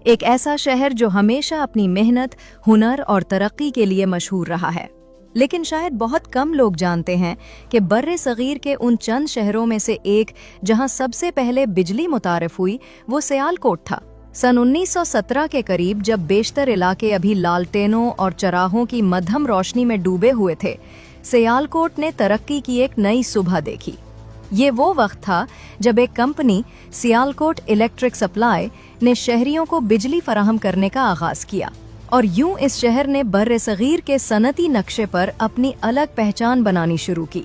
ایک ایسا شہر جو ہمیشہ اپنی محنت، ہنر اور ترقی کے لیے مشہور رہا ہے۔ لیکن شاید بہت کم لوگ جانتے ہیں کہ بر صغیر کے ان چند شہروں میں سے ایک جہاں سب سے پہلے بجلی متعارف ہوئی وہ سیالکوٹ تھا۔ سن 1917 کے قریب جب بیشتر علاقے ابھی لالٹینوں اور چراغوں کی مدھم روشنی میں ڈوبے ہوئے تھے، سیالکوٹ نے ترقی کی ایک نئی صبح دیکھی۔ یہ وہ وقت تھا جب ایک کمپنی سیالکوٹ الیکٹرک سپلائی نے شہریوں کو بجلی فراہم کرنے کا آغاز کیا، اور یوں اس شہر نے بر صغیر کے صنعتی نقشے پر اپنی الگ پہچان بنانی شروع کی۔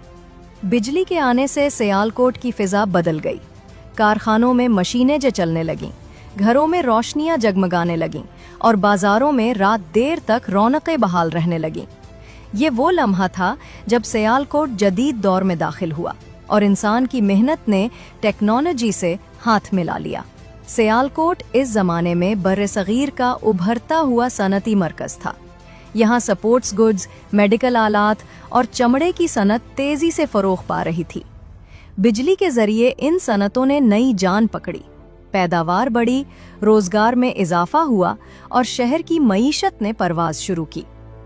بجلی کے آنے سے سیالکوٹ کی فضا بدل گئی۔ کارخانوں میں مشینیں چلنے لگیں، گھروں میں روشنیاں جگمگانے لگیں، اور بازاروں میں رات دیر تک رونقیں بحال رہنے لگیں۔ یہ وہ لمحہ تھا جب سیالکوٹ جدید دور میں داخل ہوا، اور انسان کی محنت نے ٹیکنالوجی سے ہاتھ ملا لیا۔ سیالکوٹ اس زمانے میں بر صغیر کا ابھرتا ہوا صنعتی مرکز تھا۔ یہاں سپورٹس گڈز، میڈیکل آلات اور چمڑے کی صنعت تیزی سے فروغ پا رہی تھی۔ بجلی کے ذریعے ان صنعتوں نے نئی جان پکڑی، پیداوار بڑھی، روزگار میں اضافہ ہوا، اور شہر کی معیشت نے پرواز شروع کی۔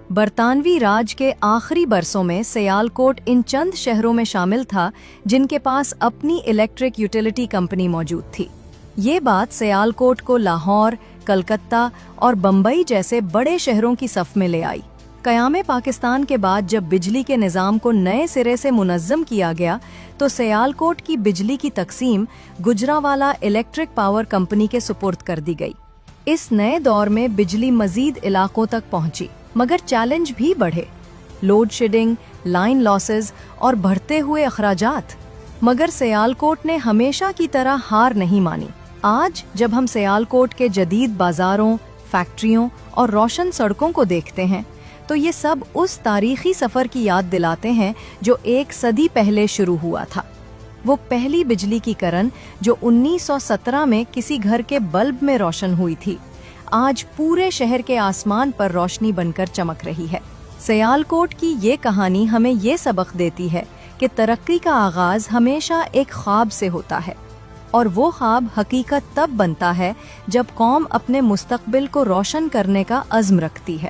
برطانوی راج کے آخری برسوں میں سیالکوٹ ان چند شہروں میں شامل تھا جن کے پاس اپنی الیکٹرک یوٹیلیٹی کمپنی موجود تھی۔ یہ بات سیالکوٹ کو لاہور، کلکتہ اور بمبئی جیسے بڑے شہروں کی صف میں لے آئی۔ قیام پاکستان کے بعد جب بجلی کے نظام کو نئے سرے سے منظم کیا گیا تو سیالکوٹ کی بجلی کی تقسیم گجرانوالہ الیکٹرک پاور کمپنی کے سپرد کر دی گئی۔ اس نئے دور میں بجلی مزید علاقوں تک پہنچی، مگر چیلنج بھی بڑھے: لوڈ شیڈنگ، لائن لاسز اور بڑھتے ہوئے اخراجات۔ مگر سیالکوٹ نے ہمیشہ کی طرح ہار نہیں مانی۔ آج جب ہم سیالکوٹ کے جدید بازاروں، فیکٹریوں اور روشن سڑکوں کو دیکھتے ہیں تو یہ سب اس تاریخی سفر کی یاد دلاتے ہیں جو ایک صدی پہلے شروع ہوا تھا۔ وہ پہلی بجلی کی کرن جو 1917 میں کسی گھر کے بلب میں روشن ہوئی تھی، آج پورے شہر کے آسمان پر روشنی بن کر چمک رہی ہے۔ سیالکوٹ کی یہ کہانی ہمیں یہ سبق دیتی ہے کہ ترقی کا آغاز ہمیشہ ایک خواب سے ہوتا ہے، اور وہ خواب حقیقت تب بنتا ہے جب قوم اپنے مستقبل کو روشن کرنے کا عزم رکھتی ہے۔